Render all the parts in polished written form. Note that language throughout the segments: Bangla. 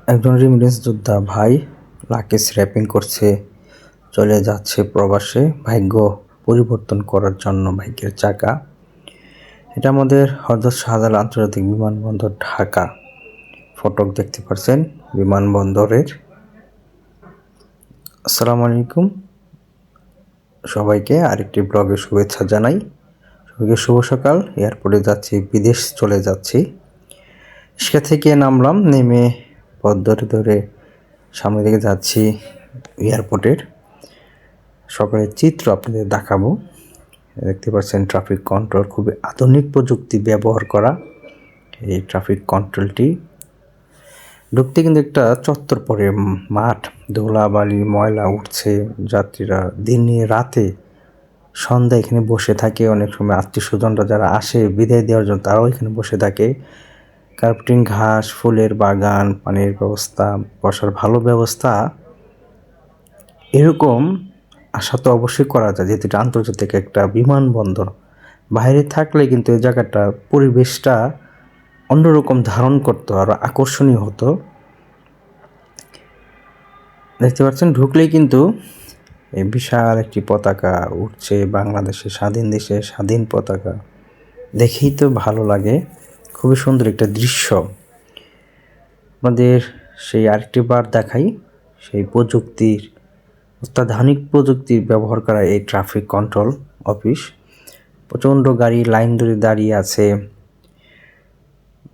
একজন রেমিটেন্স যোদ্ধা ভাই লাকেশ র্যাপিং করছে, চলে যাচ্ছে প্রবাসে ভাগ্য পরিবর্তন করার জন্য। ভাগ্যের চাকা। এটা আমাদের হযরত শাহজালাল আন্তর্জাতিক বিমানবন্দর ঢাকা। ফটক দেখতে পাচ্ছেন বিমানবন্দরের। আসসালামু আলাইকুম সবাইকে, আরেকটি ব্লগে শুভেচ্ছা জানাই। সবাইকে শুভ সকাল। এয়ারপোর্টে যাচ্ছি, বিদেশ চলে যাচ্ছি। রিক্সা থেকে নামলাম, নেমে পথ ধরে সামনের দিকে যাচ্ছি এয়ারপোর্টের। সকালের চিত্র আপনাদের দেখাবো। দেখতে পাচ্ছেন ট্রাফিক কন্ট্রোল, খুবই আধুনিক প্রযুক্তি ব্যবহার করা এই ট্রাফিক কন্ট্রোলটি। ঢুকতে কিন্তু একটা চত্বর পরে মাঠ, ধুলাবালি ময়লা উঠছে। যাত্রীরা দিনে রাতে সন্ধ্যা এখানে বসে থাকে। অনেক সময় আত্মীয় স্বজনরা যারা আসে বিদায় দেওয়ার জন্য তারাও এখানে বসে থাকে। কার্পেটিং, ঘাস, ফুলের বাগান, পানির ব্যবস্থা, বসার ভালো ব্যবস্থা। এরকম আশা তো অবশ্যই করা যায়, যেহেতু এটা আন্তর্জাতিক একটা বিমানবন্দর। বাইরে থাকলে কিন্তু এই জায়গাটা পরিবেশটা অন্যরকম ধারণ করতো, আরও আকর্ষণীয় হতো। দেখতে পাচ্ছেন ঢুকলেই কিন্তু এই বিশাল একটি পতাকা উঠছে, বাংলাদেশের স্বাধীন দেশের স্বাধীন পতাকা। দেখেই তো ভালো লাগে, খুবই সুন্দর একটা দৃশ্য। আমাদের সেই আরেকটি বার দেখাই, সেই প্রযুক্তির অত্যাধুনিক প্রযুক্তির ব্যবহার করা এই ট্রাফিক কন্ট্রোল অফিস। প্রচণ্ড গাড়ি লাইন ধরে দাঁড়িয়ে আছে।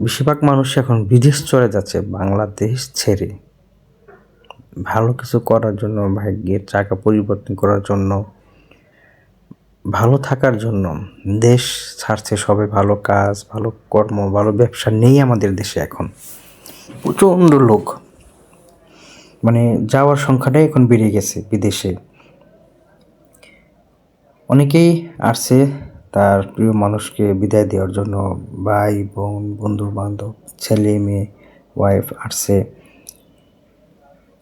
বেশিরভাগ মানুষ এখন বিদেশ চলে যাচ্ছে বাংলাদেশ ছেড়ে, ভালো কিছু করার জন্য, ভাগ্যের চাকা পরিবর্তন করার জন্য, ভালো থাকার জন্য দেশ ছাড়ছে সবাই। ভালো কাজ, ভালো কর্ম, ভালো ব্যবসা নেই আমাদের দেশে এখন। প্রচণ্ড লোক, মানে যাওয়ার সংখ্যাটাই এখন বেড়ে গেছে বিদেশে। অনেকেই আসছে তার প্রিয় মানুষকে বিদায় দেওয়ার জন্য। ভাই বোন, বন্ধু বান্ধব, ছেলে মেয়ে, ওয়াইফ আসছে,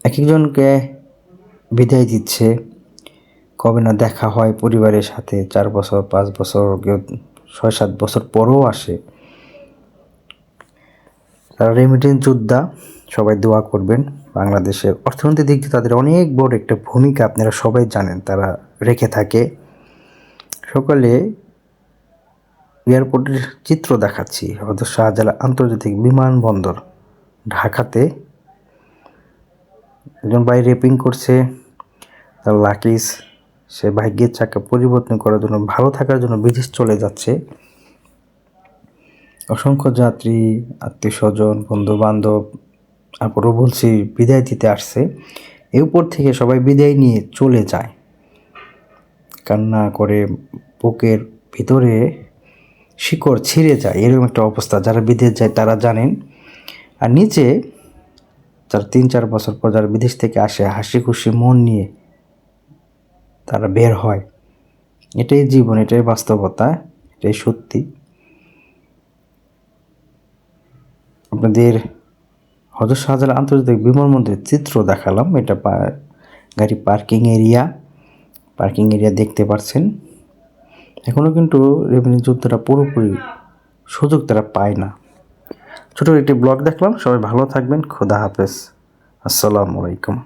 এক একজনকে বিদায় দিচ্ছে। কবে না দেখা হয় পরিবারের সাথে, 4 বছর 5 বছর, কেউ 6-7 বছর পরও আসে। তারা রেমিটেন্স যোদ্ধা, সবাই দোয়া করবেন। বাংলাদেশের অর্থনৈতিক দিক দিয়ে তাদের অনেক বড় একটা ভূমিকা আপনারা সবাই জানেন তারা রেখে থাকে। সকালে এয়ারপোর্টের চিত্র দেখাচ্ছি, হযরত শাহজালাল আন্তর্জাতিক বিমানবন্দর ঢাকাতে। একজন ভাই র্যাপিং করছে, তার লাকিজ, সে ভাগ্যের চাকা পরিবর্তন করার জন্য, ভালো থাকার জন্য বিদেশ চলে যাচ্ছে। অসংখ্য যাত্রী, আত্মীয় স্বজন, বন্ধু বান্ধব, তারপরও বলছি বিদায় দিতে আসছে। এর উপর থেকে সবাই বিদায় নিয়ে চলে যায়, কান্না করে, বুকের ভিতরে শিকড় ছিঁড়ে যায়, এরকম একটা অবস্থা। যারা বিদেশ যায় তারা জানেন। আর নিচে যারা 3-4 বছর পর যারা বিদেশ থেকে আসে, হাসি খুশি মন নিয়ে তারা বের হয়। এটাই জীবন, এটাই বাস্তবতা, এটাই সত্যি। আপনাদের হযরত শাহজালাল আন্তর্জাতিক বিমানবন্দরের চিত্র দেখালাম। এটা গাড়ি পার্কিং এরিয়া দেখতে পাচ্ছেন। এখনও কিন্তু রেভিনিউ যোদ্ধারা পুরোপুরি সুযোগ তারা পায় না। ছোটো একটি ব্লগ দেখলাম। সবাই ভালো থাকবেন। খোদা হাফেজ। আসসালামু আলাইকুম।